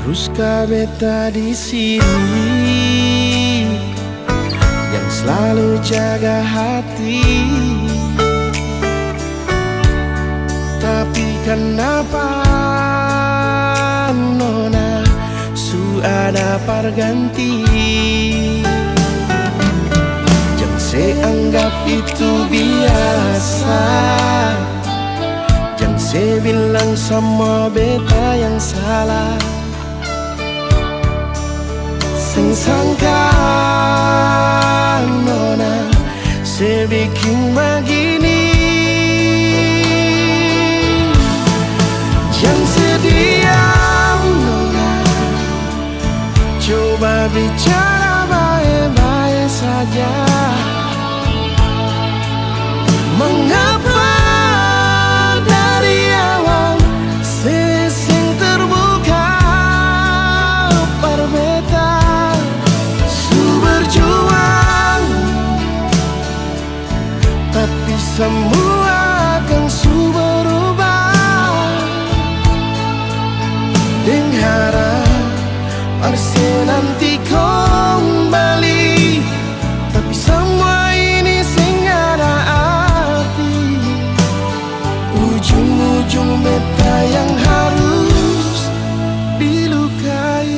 Haruskah beta di sini yang selalu jaga hati? Tapi kenapa nona su ada perganti? Jangan saya anggap itu biasa. Jangan saya bilang sama beta yang salah. Sing sangka nona saya bikin begini. Jangan sediam nona, coba bicara baik-baik saja. Mengapa dari awal sing terbuka berbeda? Su berjuang, tapi semua akan su berubah. Dengan harap pasti nanti kembali, tapi semua ini sing ada arti. Ujung-ujung beta yang harus dilukai.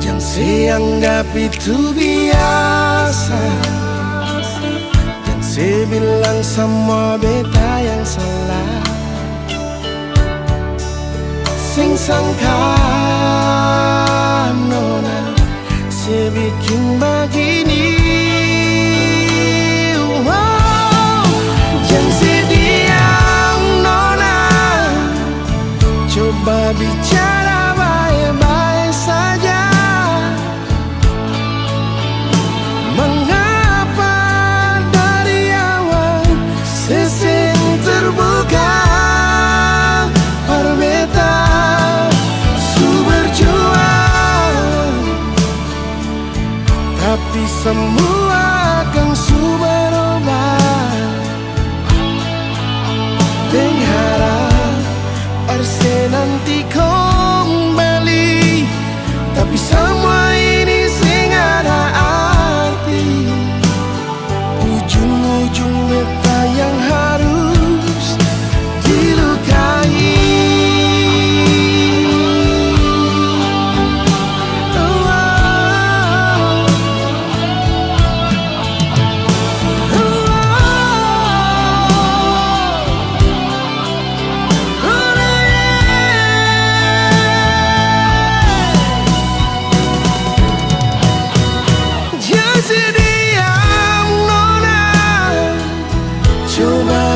Jangan saya anggap itu biasa. Jangan saya bilang sama beta yang salah. Sing sangka nona saya bikin begini. Wow. Jangan sediam nona, coba bicara baik-baik saja. Mengapa dari awal sing terbuka berbeda? Su berjuang, tapi semua akan su berubah. Dengan harap pasti nanti kembali, tapi semua ini sing ada arti. Ujung-ujung beta yang harus dilukai.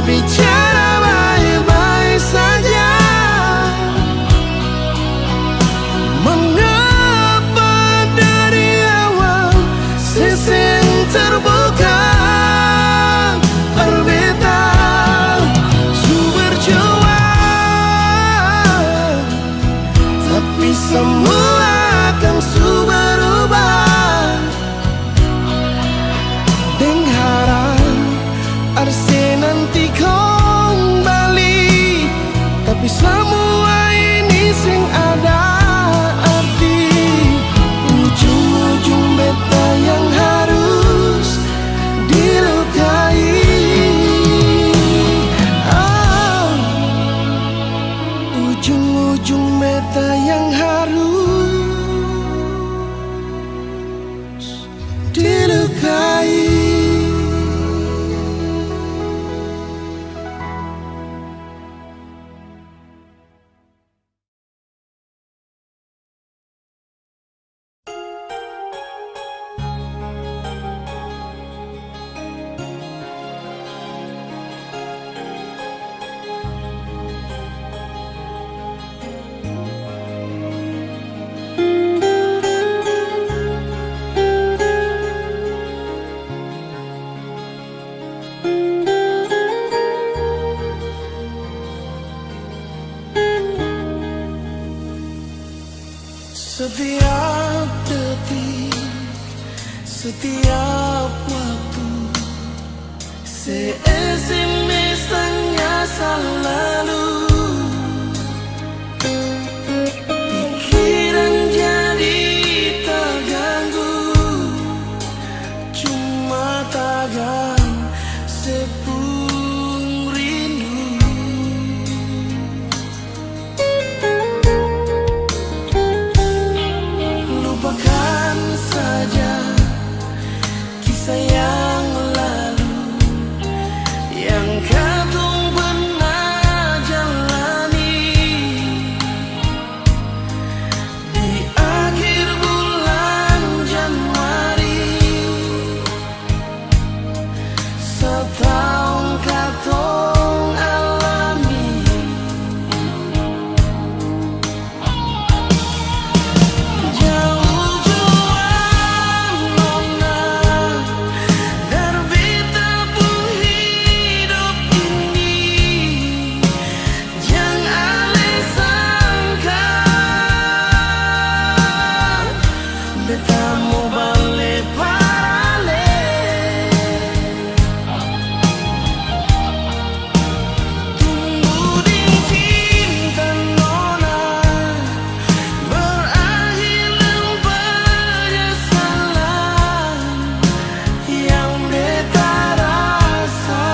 Bicara baik-baik saja. Mengapa dari awal sing terbuka berbeda? Su berjuang, tapi semua akan su berubah. Dengan harap arsi nanti kembali, tapi semua ini sing ada arti. Ujung-ujung beta yang harus dilukai. Ujung-ujung beta yang harus dilukai. Setiap detik, setiap SMS tanya selalu, pikiran jadi terganggu, cuma tagan sepung rindu. Lupakan saja kisah yang lalu yang kadung pernah jalani. Di akhir bulan Januari, setahun katong alami. Jauh juang nona terbita pun hidup ini, jangan ale sangka beta mau balik parale. Tunggu di cinta nona berakhir dengan penyesalan yang beta rasa,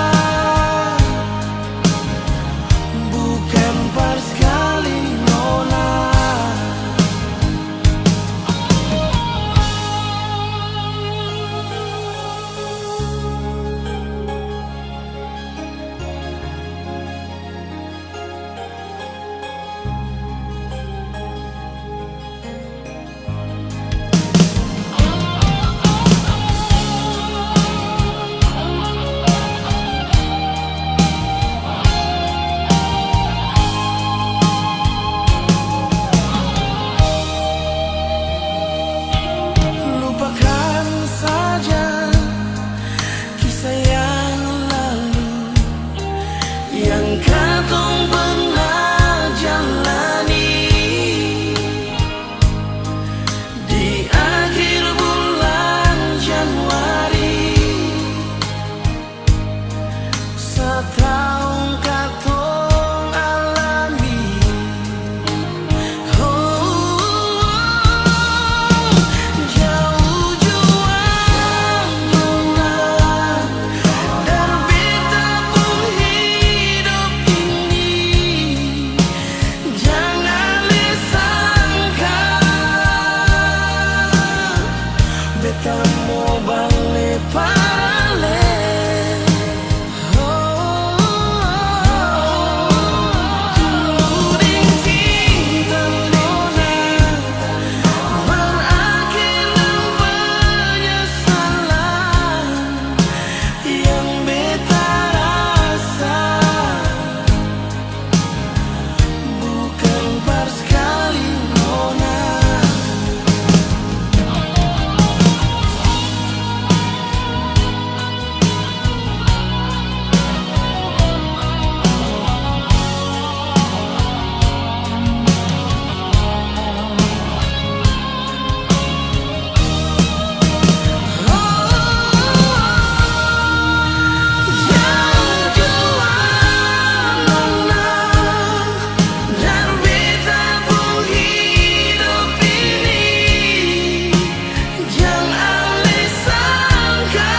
bukan pas kali nona. Lupakan saja kisah yang lalu yang katong pernah jalani. Di akhir bulan Januari, setahun katong alami. Jauh juang nona terbita pun hidup ini, jangan ale sangka beta mau balik parale. Tunggu di cinta nona berakhir dengan penyesalan yang beta rasa, bukan pas kali nona. Jauh juang nona terbita pun hidup ini, jangan ale sangka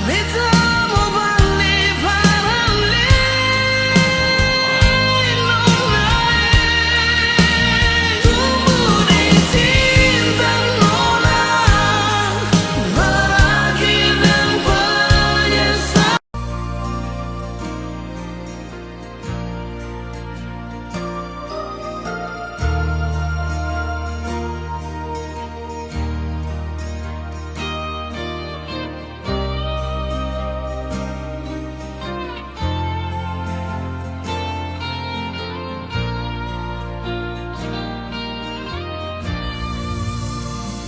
beta mau balik parale nona. Tunggu di cinta nona berakhir dengan penyesalan.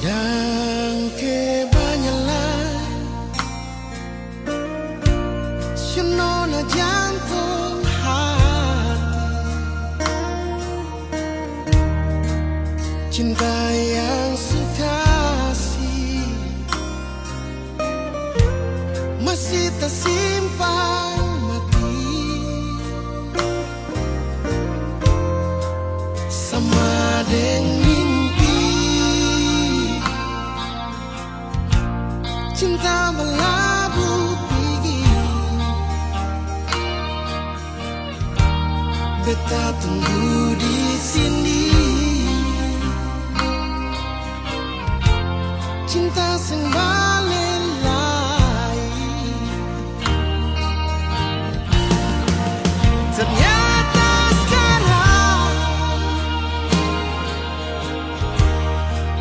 Dan kebanyakan senona jantung hati, cinta yang sukasih Beta tunggu di sini. Cinta sing balelai. Ternyata sekarang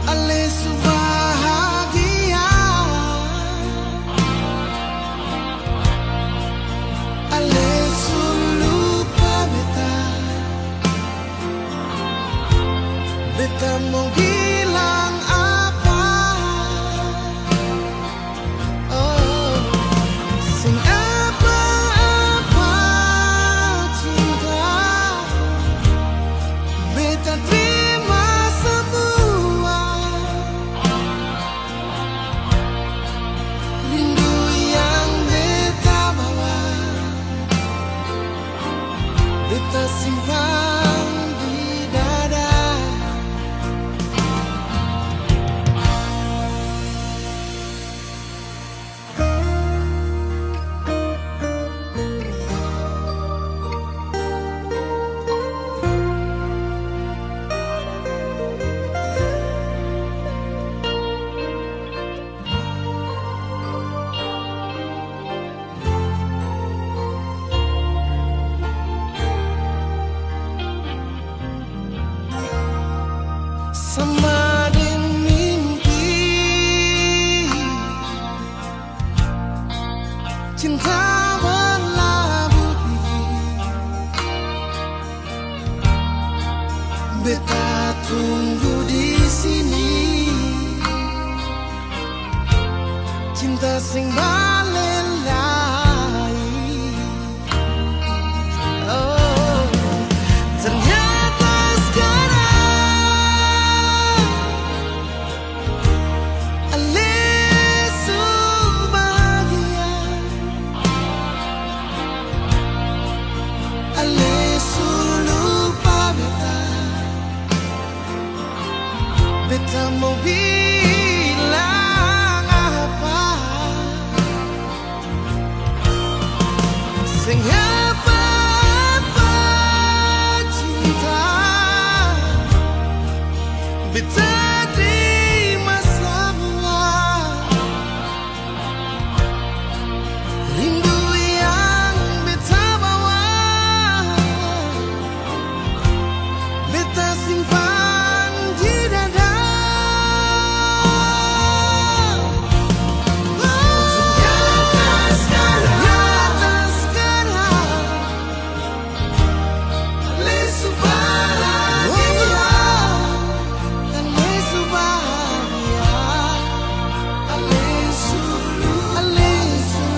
Ale bahagia. Ale lupa beta. Beta mau bilang apa? Oh, sing apa-apa cinta. Beta terima semua. Rindu yang beta bawa, beta simpan di dada. Sama dengan mimpi, cinta berlabuh tinggi. Beta tunggu di sini. Cinta sing balelai. Oh, ternyata sekarang Ale bahagia. Ale lupa beta. Beta mau bilang apa? Sing apa-apa cinta. Beta terima semua. Rindu yang beta bawa, beta simpan di dada. Ternyata sekarang Ale bahagia. Ale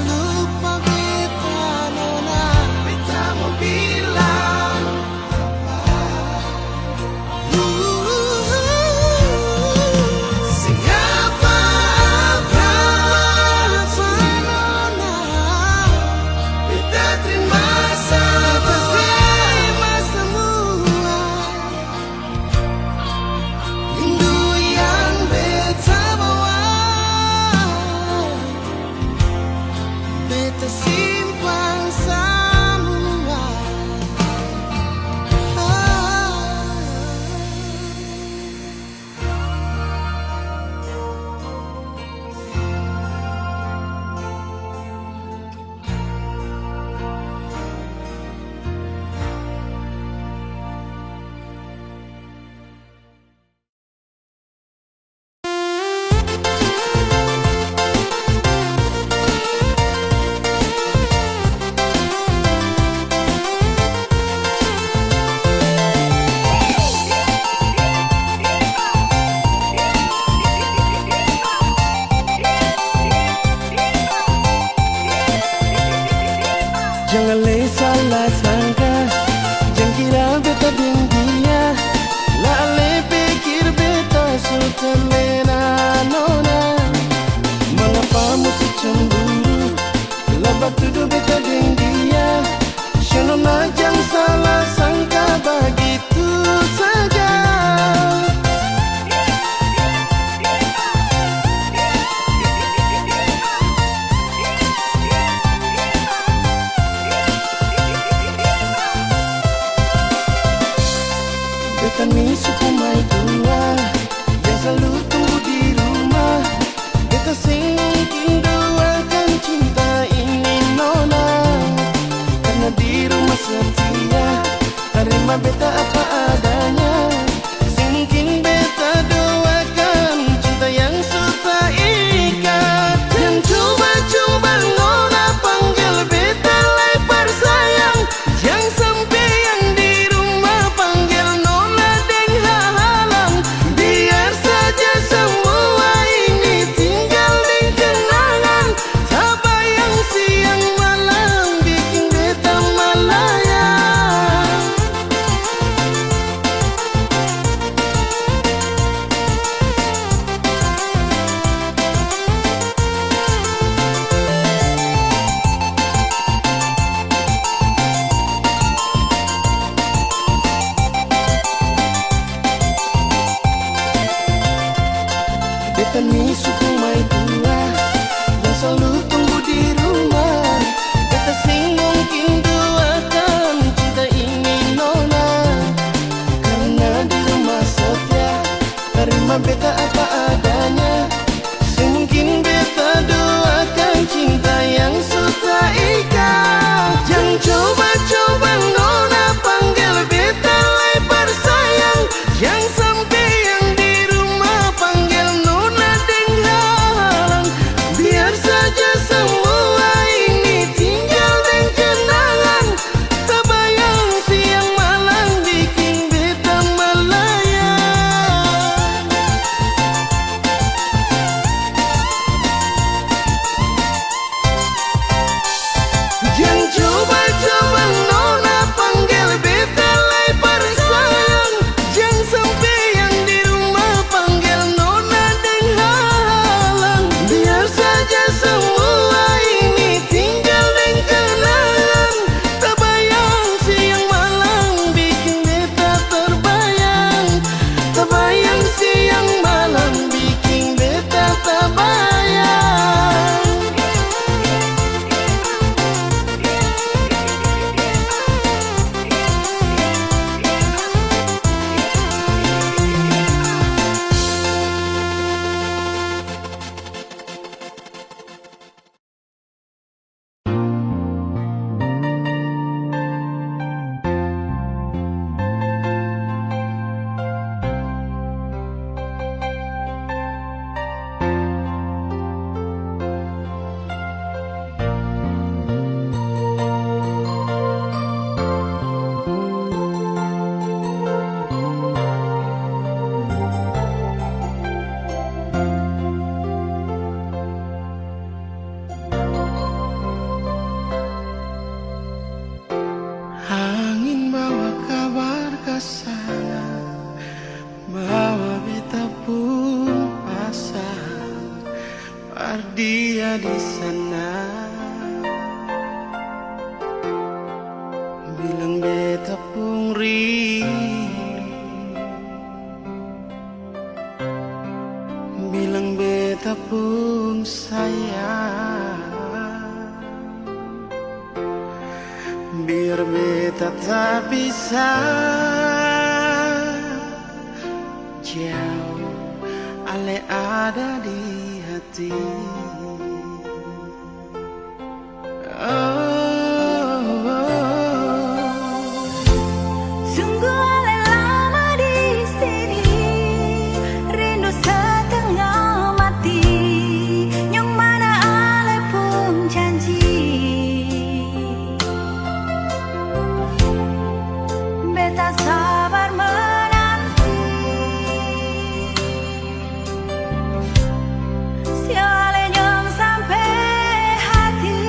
lupa beta nona. Beta mau bilang sing apa-apa nona. Beta terima semua. Rindu yang beta bawa, beta simpan semua. Jangan le salah sangka, jangan kira beta deng dia. La le pikir beta sultan lena nona. Mengapa mesti cemburu? Labak tuduh beta deng dia. Shanona jangan salah sangka begitu saja. setia, terima beta apa adanya. Mungkin beta doakan cinta yang suka ikat. Dan coba-coba nona panggil beta lebar sayang. Jangan sampai yang di rumah panggil nona deng halang. Biar saja semua ini tinggal deng kenangan. Tak bayang siang malam bikin beta malaya. Beta ni suku mai tua yang selalu tunggu di rumah. Beta sing mungkin doakan cinta ini nona, karena di rumah setia, terima beta apa adanya. Semungkin beta doakan cinta yang suka ikat. Jangan coba-coba nona panggil beta lebar sayang. Jangan sampai yang di rumah panggil nona deng halang. Biar saja semua ini tinggal deng kenangan. Tak bayang siang malam bikin beta malaya. Jangan coba-coba nona panggil beta lebar sayang. Jangan sampai yang di rumah panggil nona deng halang. Biar saja semua ini tinggal deng kenangan. Tak bayang siang malam bikin beta terbayang. Tak bayang siang malam bikin beta terbayang. Angin bawa kabar ke sana, bawa beta pun pasang, dia di sana. Bilang beta pun rindu, bilang beta pun sayang. Biar beta tak bisa jauh, ale ada di hati. Sungguh ale lama di sini, rindu setengah mati. Yang mana ale pun janji, beta sabar menanti. Siale yang sampai hati.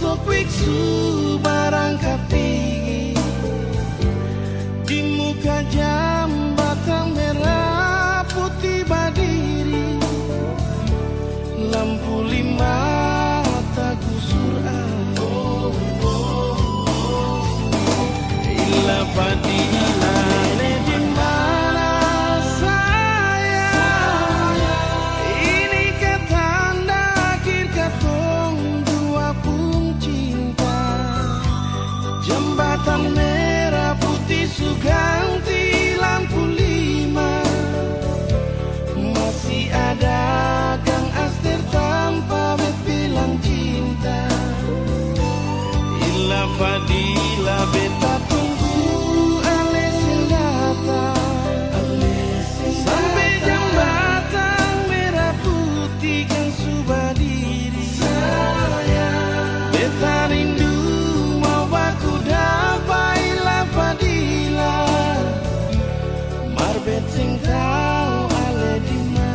untuk biksu barangkat tinggi di muka jambatan merah putih berdiri lampu lima tak gusur ila fadila di mana saya ini ketanda akhir katong dua pun cinta jembatan merah putih suganti lampu lima masih ada Kang Aster tanpa bilang cinta ila fadila beta tunggu alesin datang sampai jembatan merah putih kan sudah diri beta rindu mau baku dapat ila fadila marbet sing tau ale di mana.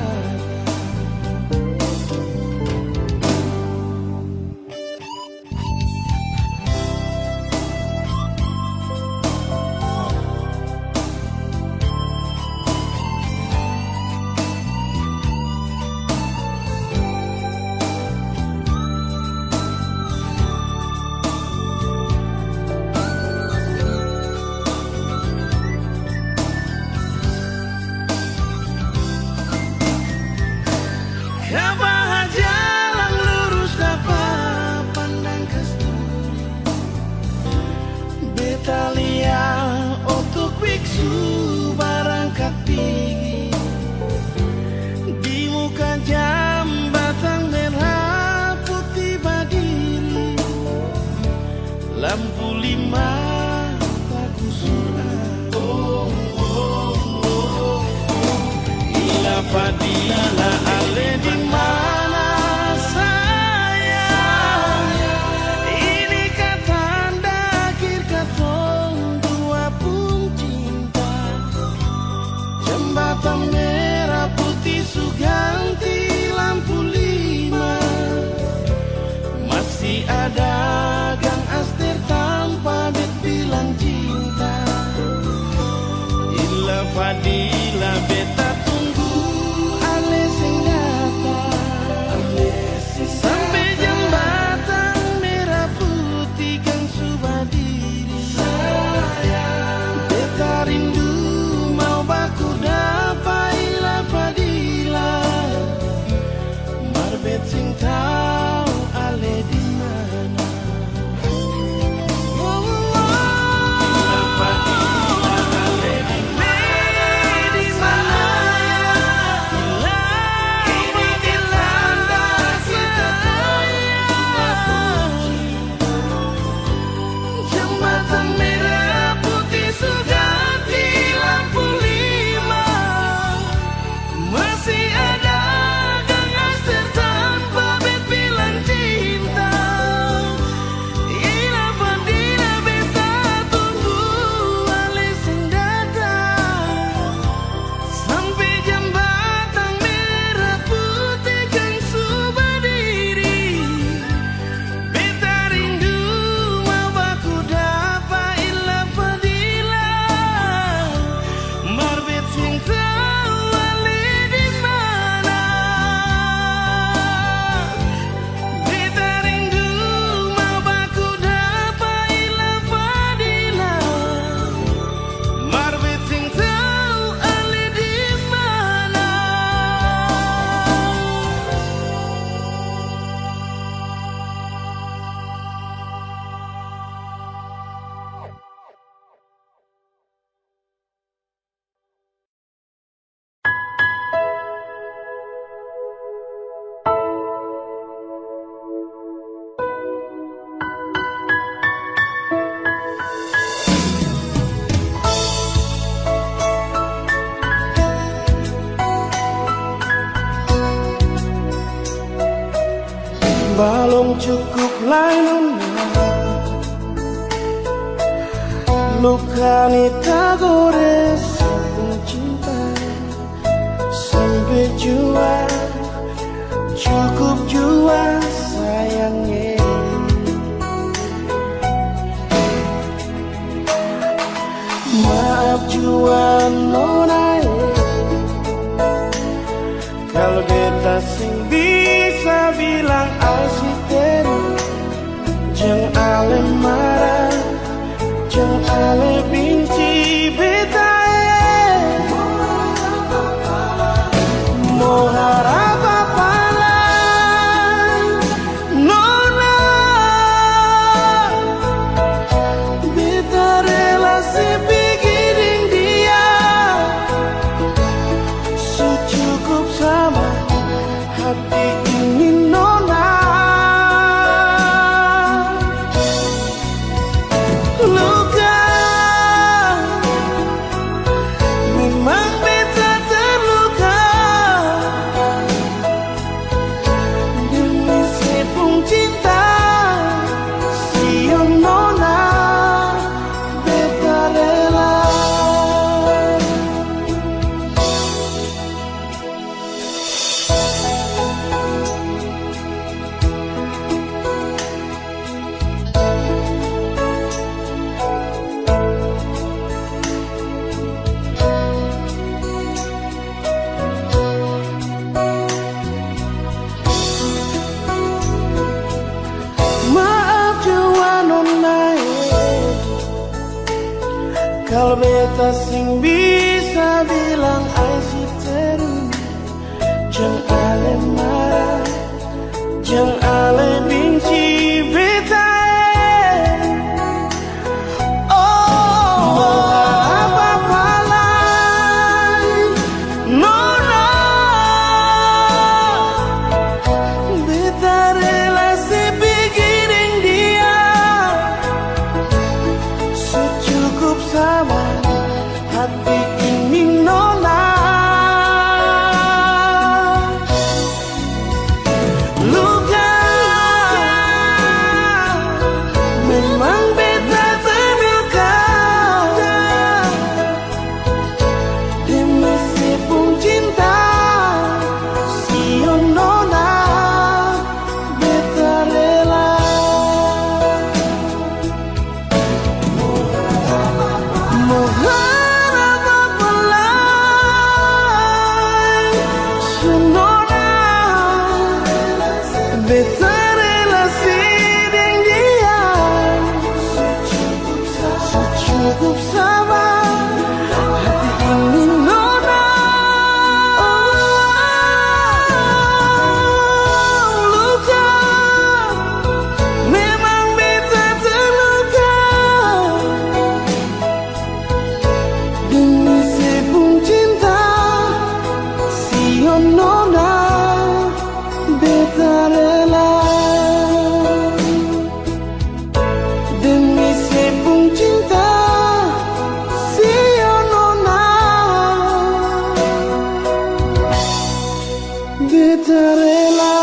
Kapan jalan lurus dapat pandang kasturi beta lihat untuk biksu barangkat tinggi di muka jambatan merah putih berdiri lampu lima tak gusur ila fadila ale di mana saya ini katanda akhir katong dua pun cinta jembatan merah putih suganti lampu lima masih ada Kang Aster tanpa bilang cinta ila fadila beta tunggu alesin datang sampai jembatan merah putih kan sudah diri beta rindu mau baku dapat ila fadila marbet sing tau ale di mana. Ila fadila ale di jembatan merah putih suganti lampu lima masih ada Kang Aster tanpa bilang cinta ila fadila beta tunggu alesin datang sampai jembatan merah putih kan sudah diri beta rindu mau baku dapat ila fadila marbet sing tau ale di mana beta rindu mau baku dapat ila fadila marbet sing tau ale di mana. Belum cukup lain luka ni tak gores cinta sampai jua cukup jua sayangnya bilang asisten. Jeng ale marah, jeng ale benci beta mau harap apa lah nona. Beta relasi bikin dia secukup sama hati ini nona. Luka memang beta terluka demi sepung cinta si nona. Beta rela. Maaf jua nona, kalau beta sing bisa bilang asisten. Jeng ale marah, jeng ale benci beta. Oh, apa-apa lah nona. Beta relasi bikin dia secukup sama hati ini nona. Luka memang beta terluka demi sepung cinta si nona. Beta rela. Mengharap apa lagi si nona. Beta relasi dengan dia secukup sama hati ini nona. Luka memang beta terluka demi sepung cinta si nona. Beta rela demi sepung cinta si nona. Beta rela.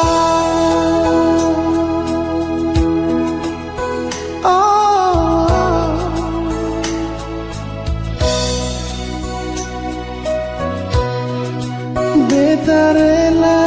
Oh, beta rela.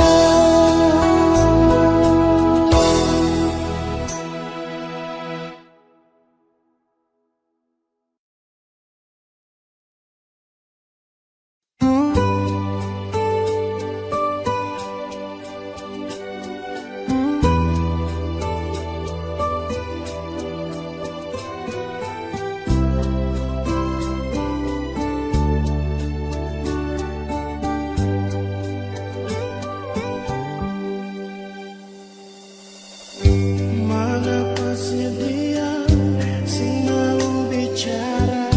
Mengapa sih dia sing mau bicara?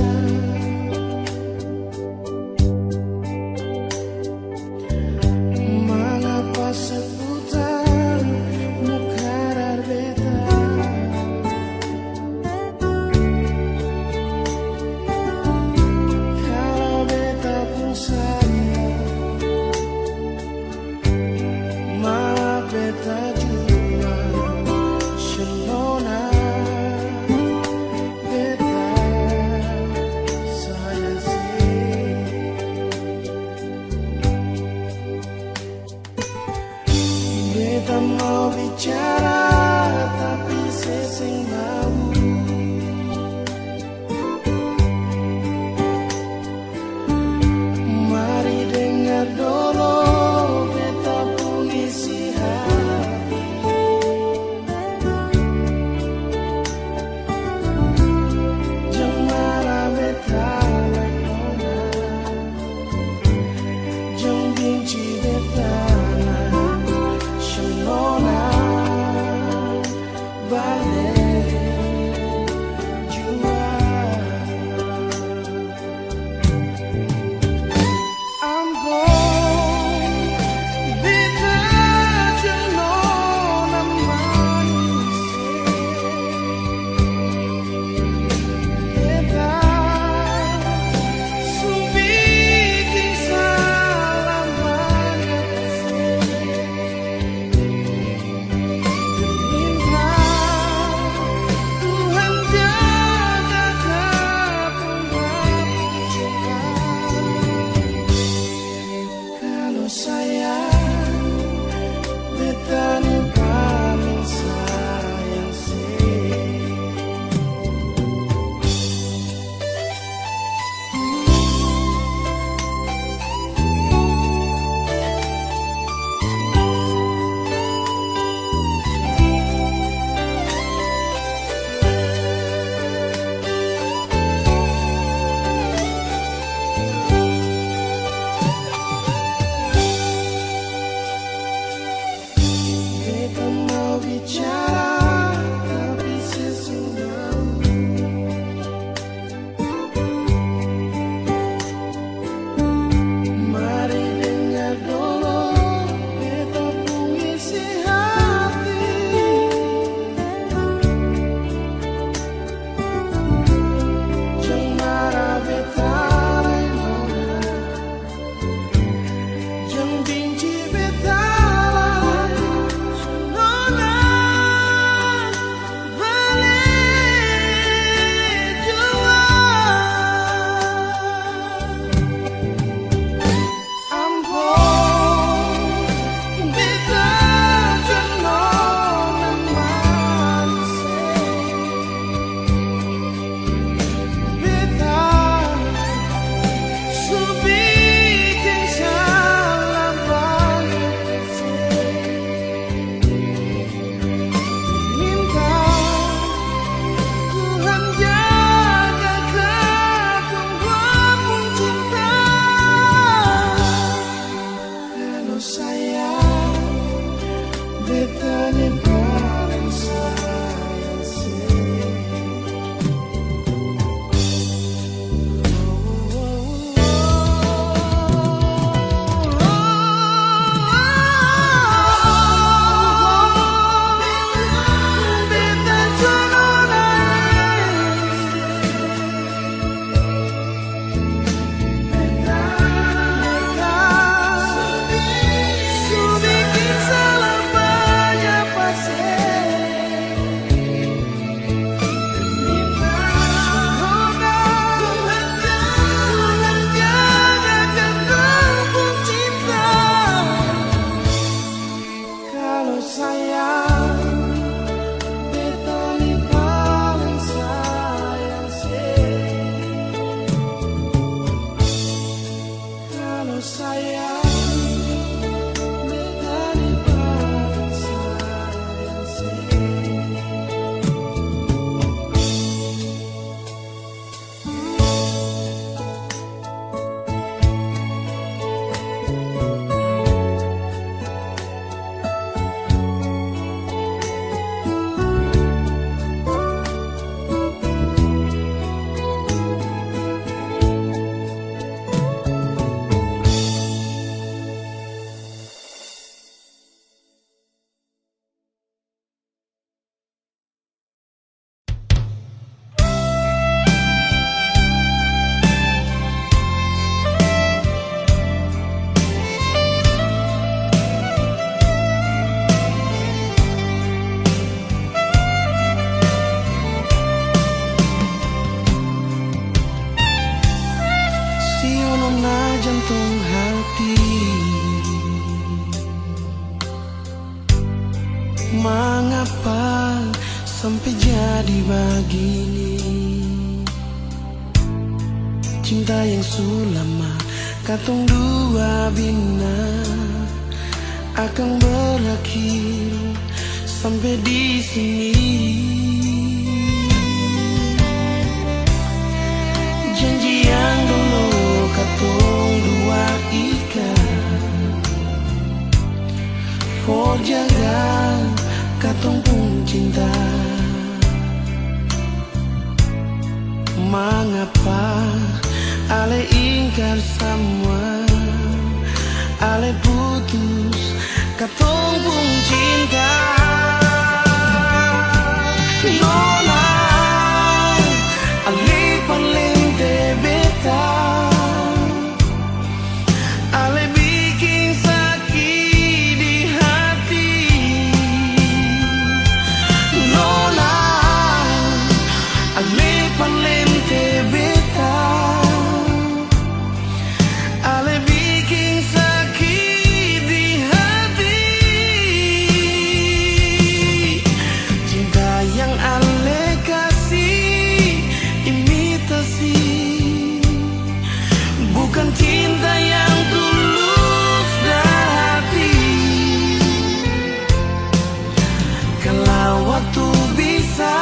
Mengapa seputar muka beta? Kalau beta pun sayang, maaf beta juga nona. Beta sayang sih. Beta mau bicara tapi sesing mau. Mari dengar dulu beta pun isi hati. sayang, beta ni paling sayang sih. Kalau sayang, beta ni paling sayang sih. Sionona jantung hati, mengapa sampai jadi begini? Cinta yang sulama katong dua bina akan berakhir sampai di sini. Janji yang dulu katong dua ikat, for jaga katong pun cinta. Mengapa ale ingkar semua, ale putus katong pun cinta. Nona, ale palente beta, ale bikin sakit di hati. Nona, ale palente beta, ale bikin sakit di hati. Cinta yang ale kasih imitasi, bukan cinta yang tulus dari hati. Kalau waktu bisa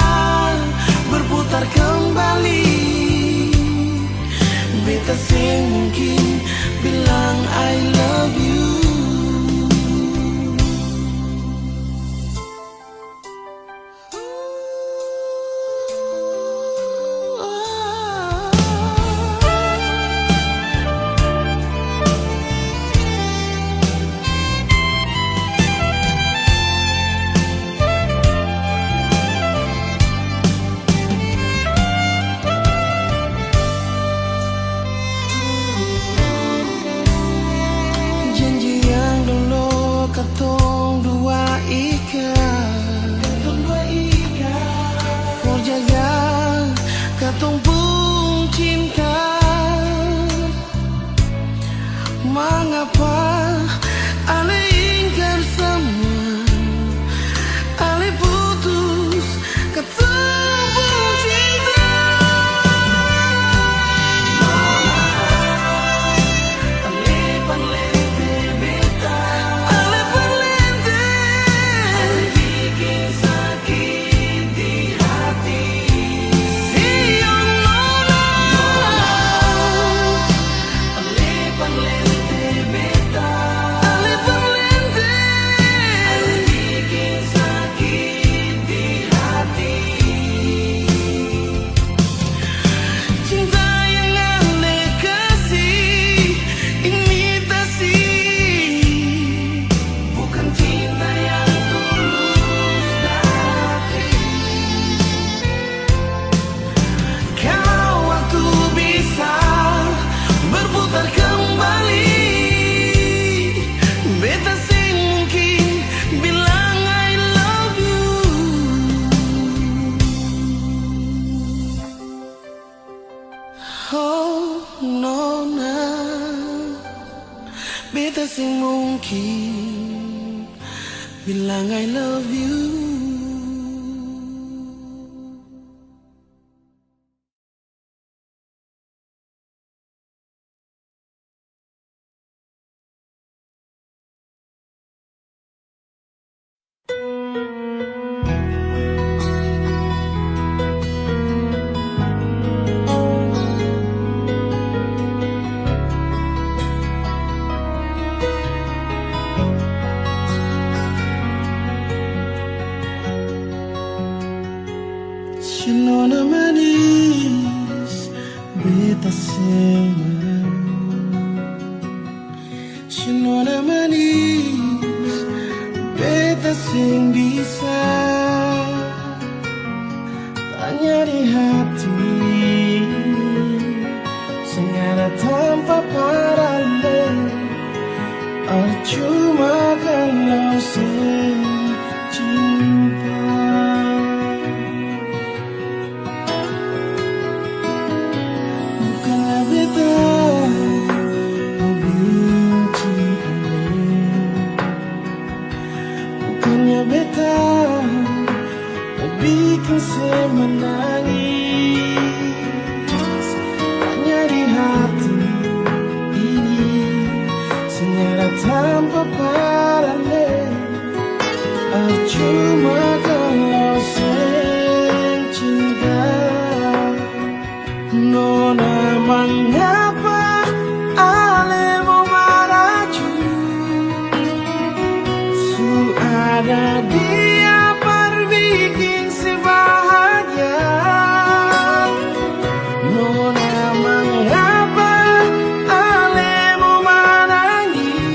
berputar kembali, beta sing mungkin bilang I love you. Janji bilang I love you. Sinona manis beta sema, sinona manis beta sing bisa tanya di hati, sengaja tanpa paralel, cuma kalau sing cinta. Bukannya beta bikin saya menangis, hanya di hati ini sengaja tanpa paralel, cuma kalau saya cinta. Nona mengapa ale mau maraju, su ada dia perbikin si bahagia. Nona mengapa ale mau menangis,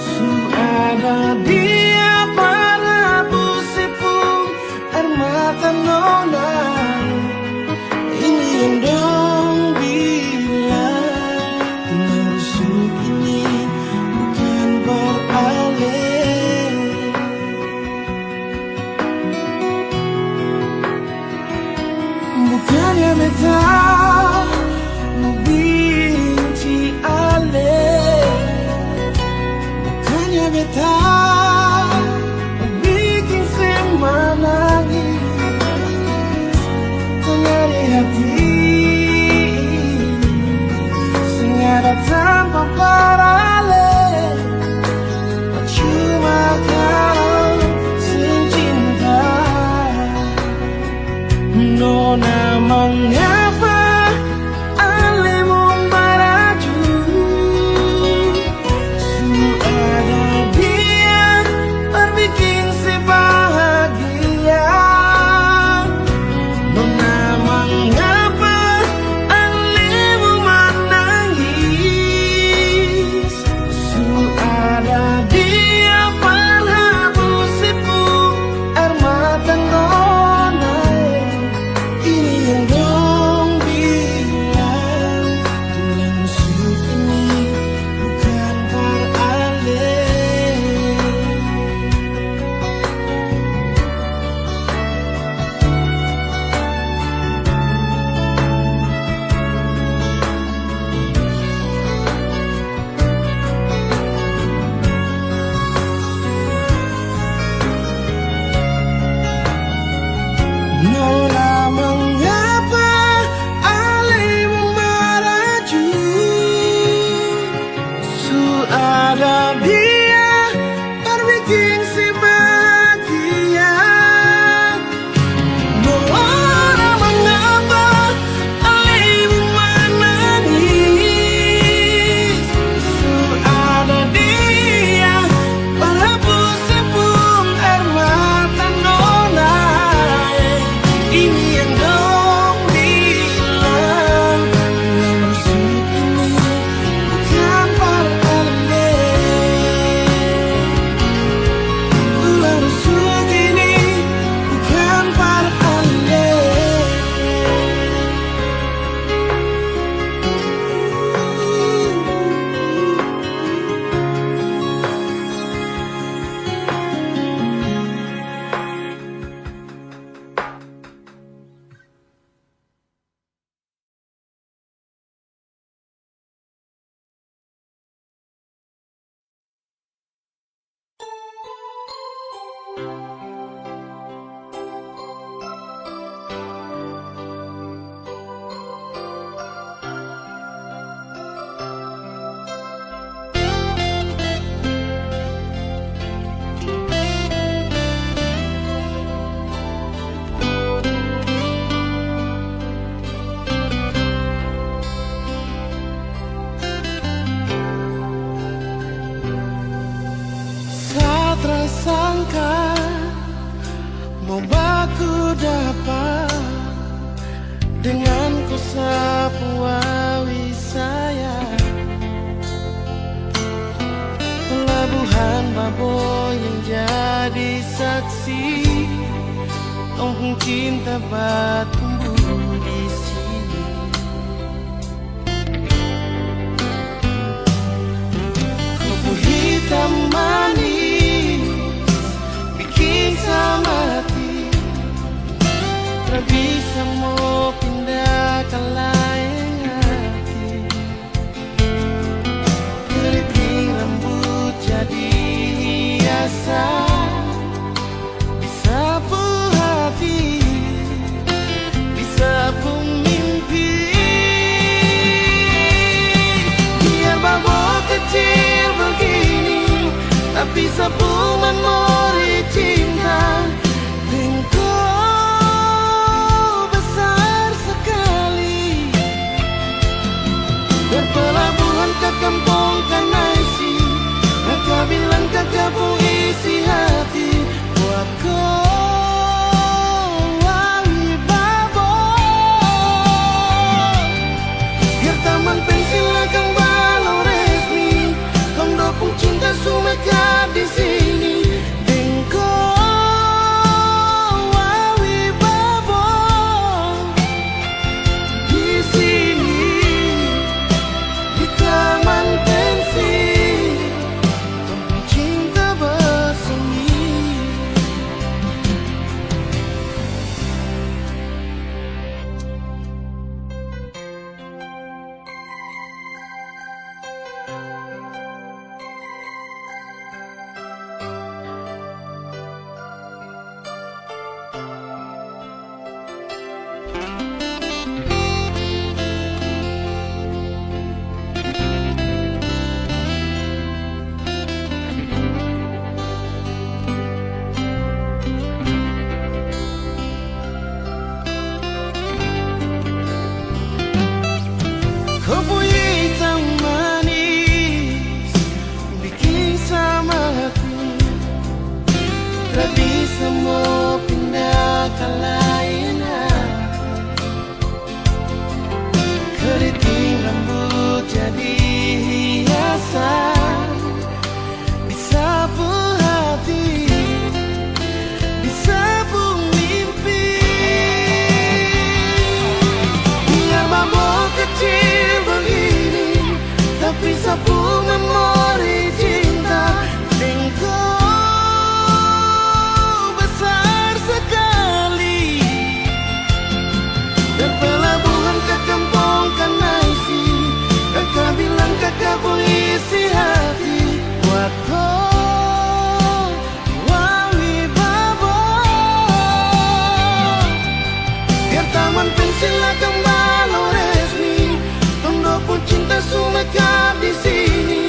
su ada dia para busipun air mata nona. Ini yang dong bilang menusuk ini bukan beralih. Bukannya beta mau benci ale, bukannya beta mau bikin semua nangis, tanya di hati sengaja tanpa paralel, cuma kau sing cinta. Nona mengapa ale mau maraju, su ada dia berbikin si bahagia. Nona mengapa ale mau menangis, sangka mau baku dapat dengan ku sapu awi saya. Pelabuhan Babo yang jadi saksi kampung cinta bertumbuh di sini. Kupu hitam manis bikin sama hati, tak bisa mau pindah ke lain hati. Keriting rambut jadi hiasan, disapu hati, disapu mimpi. Biar Babo kecil begini, tapi sapu memori cinta. Engkau besar sekali, berpelabuhan ke kampung Kanaisi. Kakak bilang kakak pun isi hati buat kau wali Babo. Biar taman pensil akan balau resmi, kau dopung cinta sumekat di sini. Engkau wali Babo di sini, di taman pensil, kampung cinta bersemi. Kupu hitam manis bikin sama hati, tak bisa mau pindah ke lain hati. Keriting rambut jadi hiasan, disapu hati, disapu mimpi. Biar Babo kecil begini, tapi sapu memori cinta. Engkau besar sekali, dan pelabuhan ke kampung Kanaisi. Kakak bilang kakak pun isi hati buat kau wali Babo. Biar taman pensil akan balau resmi, tondo pun cinta sumekat di sini.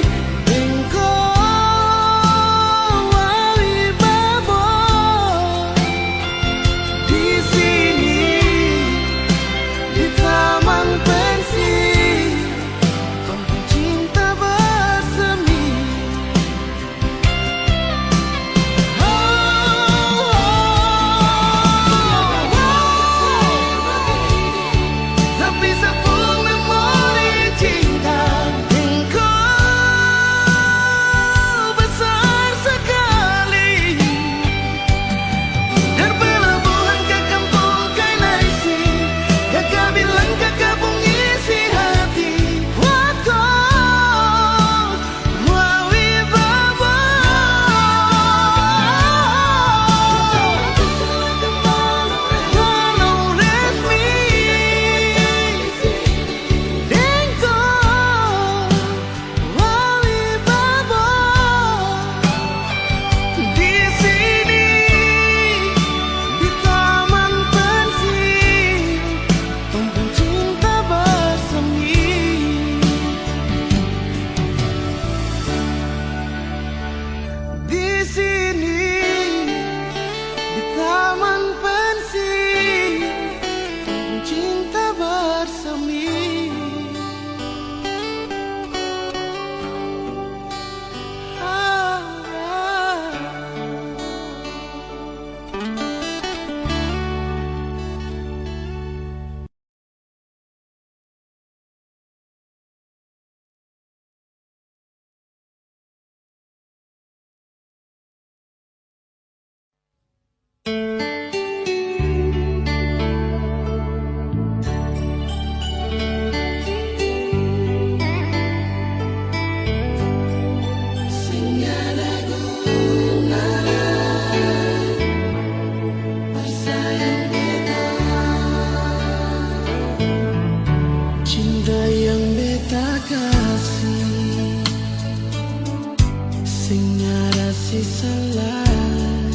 lain,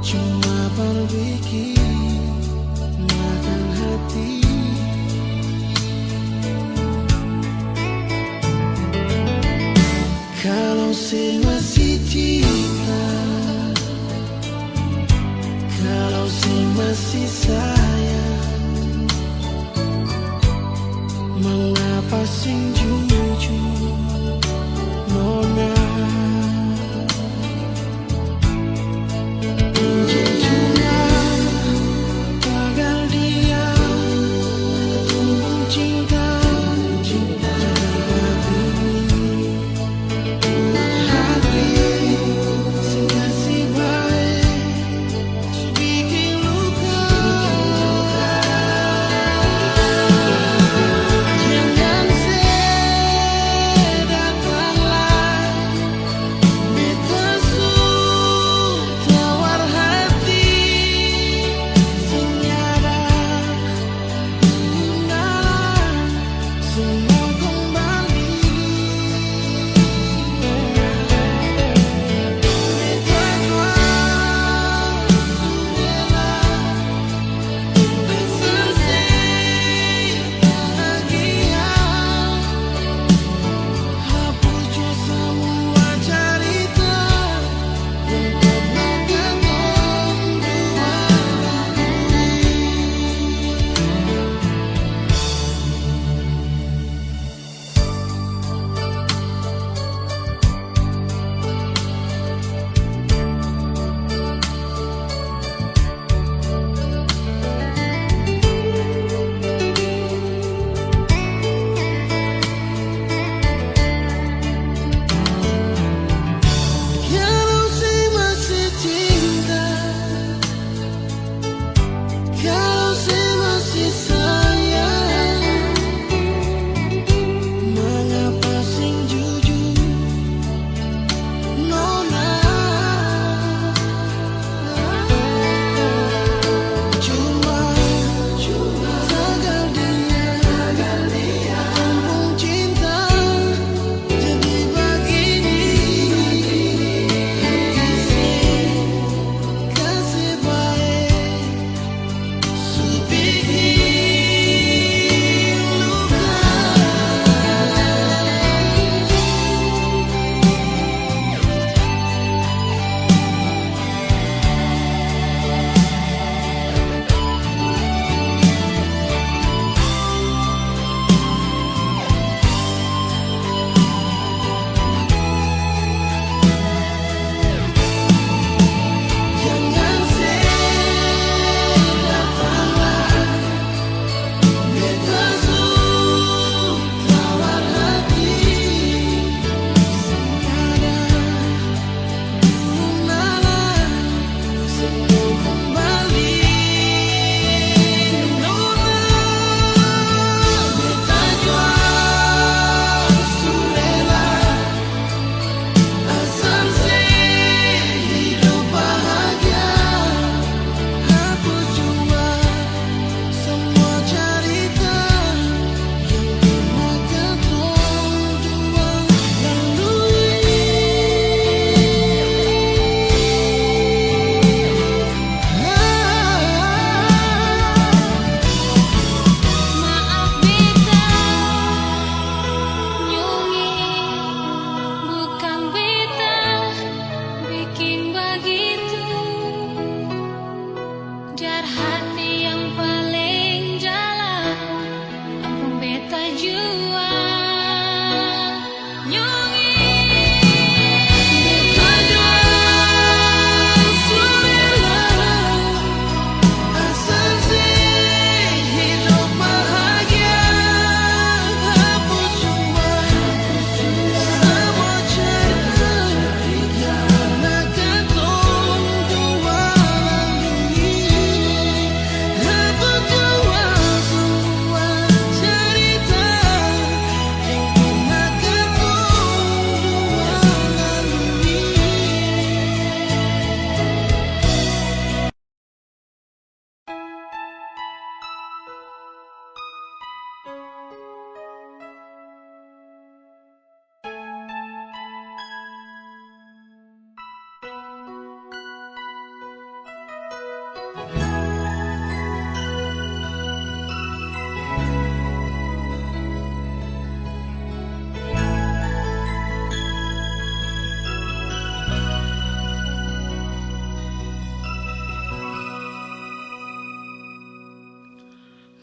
cuma berbikin makan hati. Kalau saya masih cinta, kalau saya masih sayang, mengapa sing jujur nona? Jujurnya gagal dia tumbang cinta, hati sing kasih baik bikin luka. Jangan sedih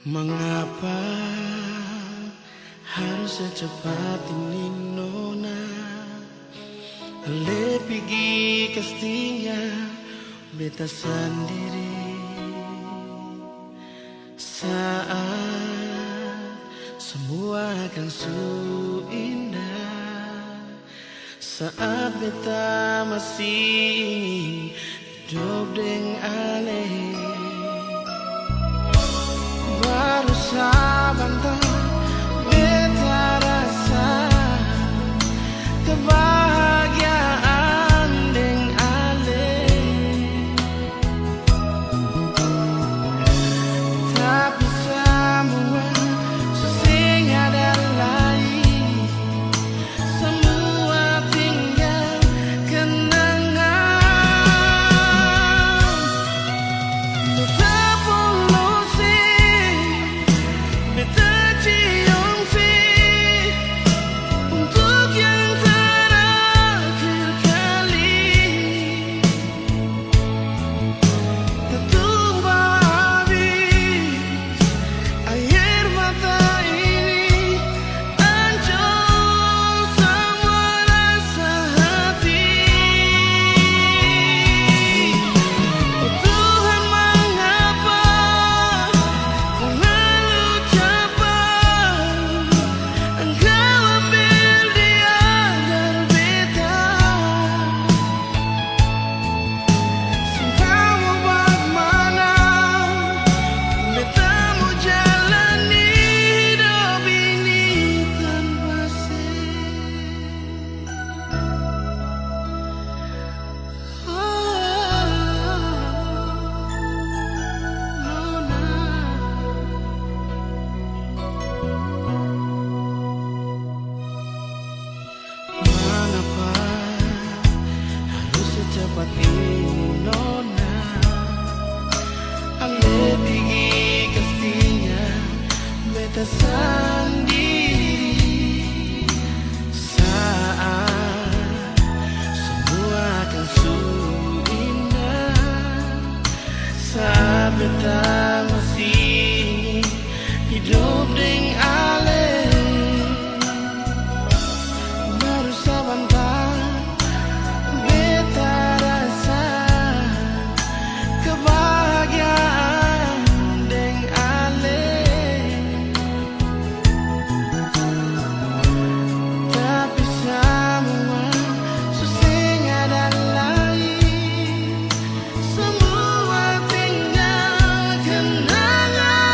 Mengapa harus secepat ini nona? Ale pergi kastinya beta sendiri saat semua akan su indah, saat beta masih ingin hidup dengan ale. Baru sabantar beta rasa kebahagiaan dengan ale, tapi semua sesing ada lain, semua tinggal kenangan. Tetap untuk yang terakhir kali, tentu habis air mata ini, hancur semua rasa hati. Oh Tuhan, mengapa kau lalu cepat? Engkau ambil dia dari beta. Cintamu bagaimana? Beta mau jalani hidup ini tanpa Mengapa harus secepat ini nona? Ale pergi kastinya beta sendiri saat semua akan su indah, saat beta masih ingin hidup dengan ale. Baru sebentar beta rasa kebahagiaan dengan ale, tapi semua susah ada lain, semua tinggal kenangan.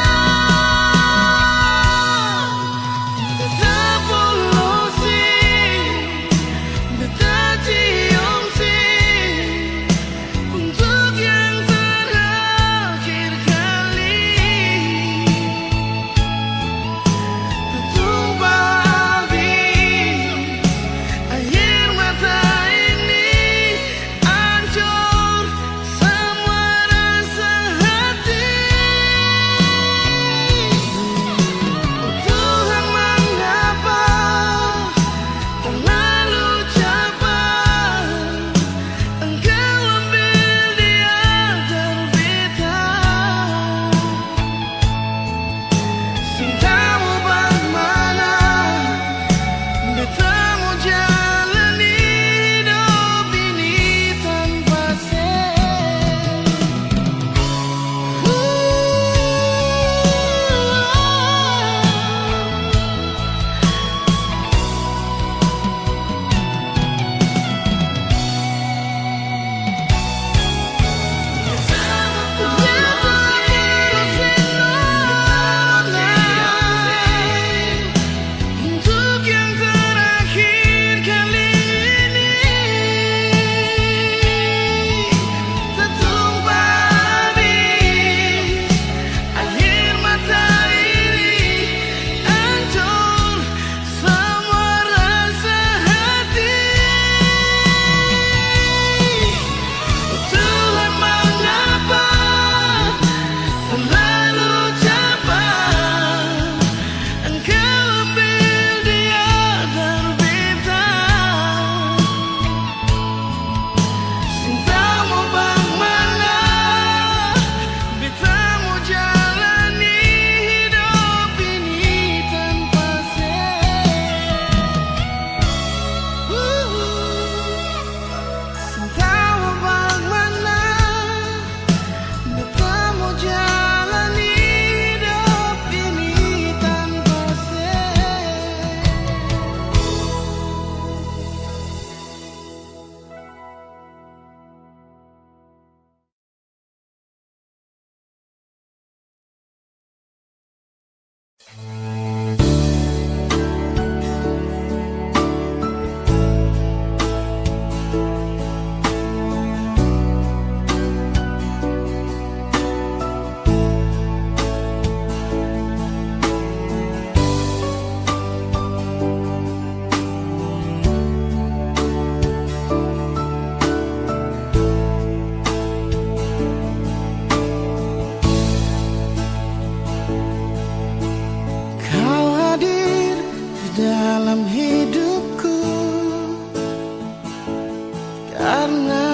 Karena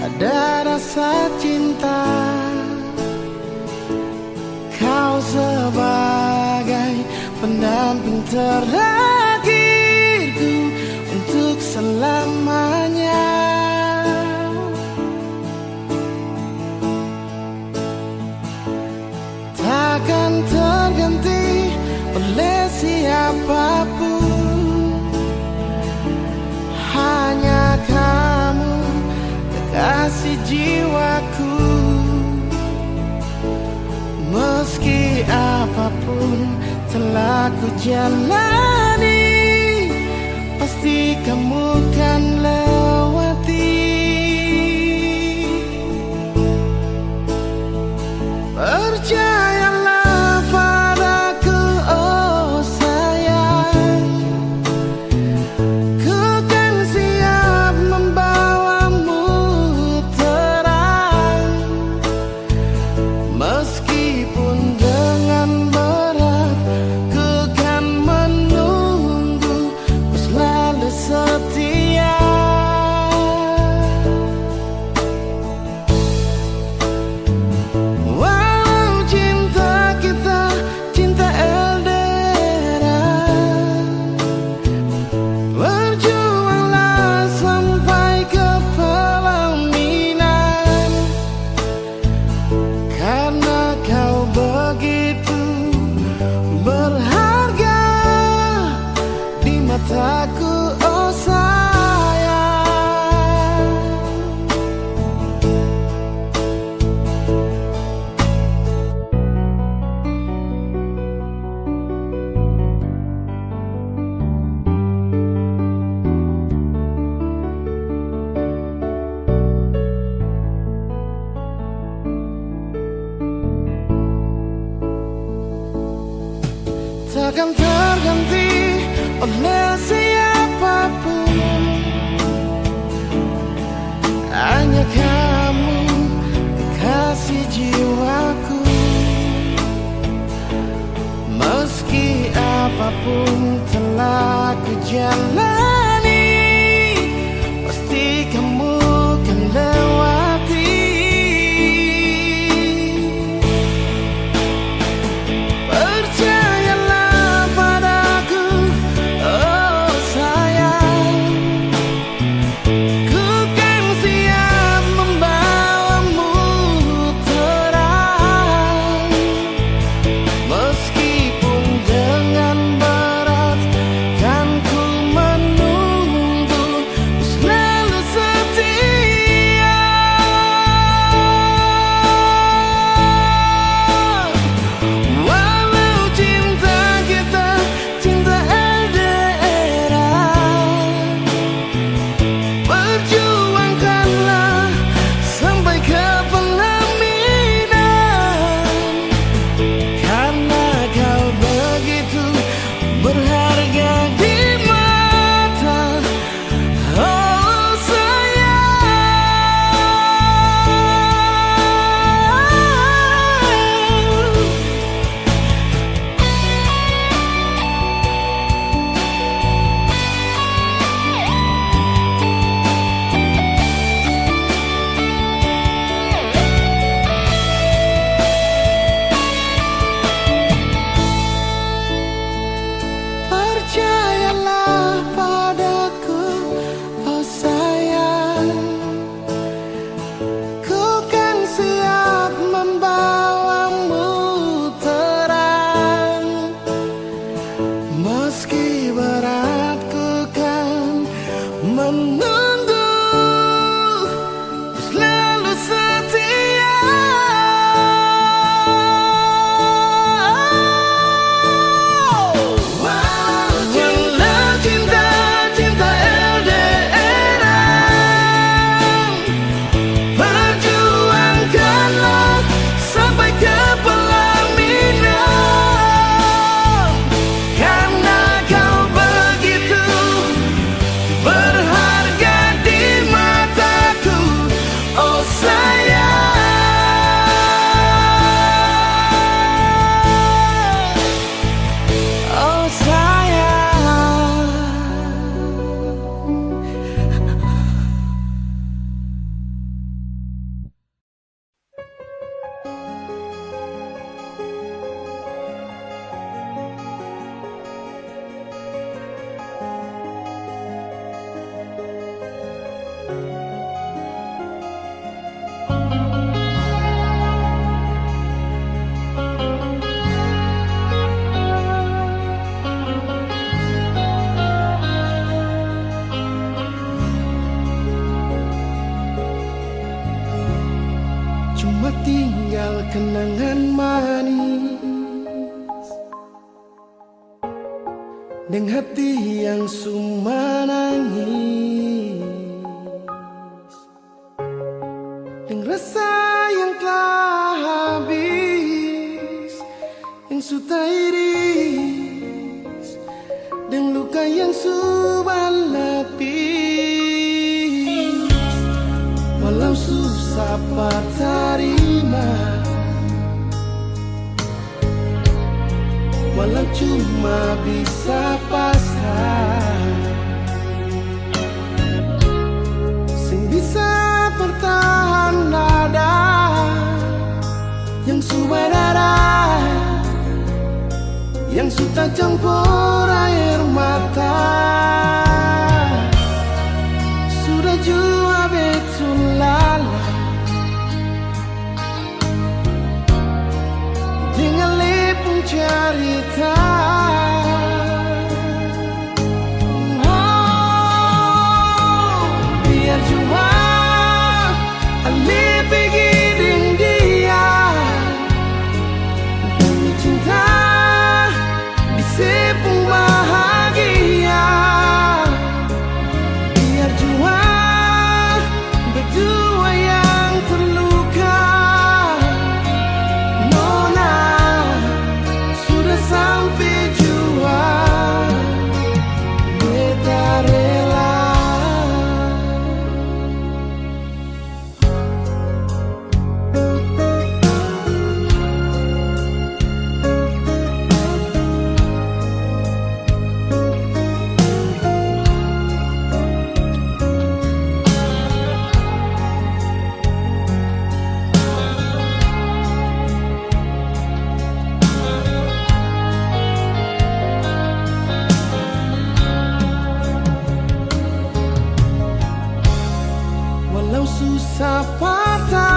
ada rasa cinta, kau sebagai pendamping terakhirku untuk selamanya. Takkan terganti oleh siapapun, hanya kamu kekasih jiwaku. Meski apapun telah ku jalani, pasti kamu kan lewati. Percayalah padaku, oh sayang, ku kan siap membawamu terang. Meskipun dengan berat, ku kan menunggu, ku selalu setia. kenangan manis dengan hati yang suma nangis, dengan rasa yang telah habis, yang sudah iris, dan luka yang sudah lapis. Walau susah terima, walau cuma bisa pasrah, sing bisa bertahan nada yang subadara, yang sudah campur air mata. Sudah jua betul lala dengan lepung cerita. Biar jua Ale pergi dengan dia, demi cinta di sepung bahagia. Biar jua berdua yang terluka. Nona sudah sampai jua, beta rela. Walau susah patah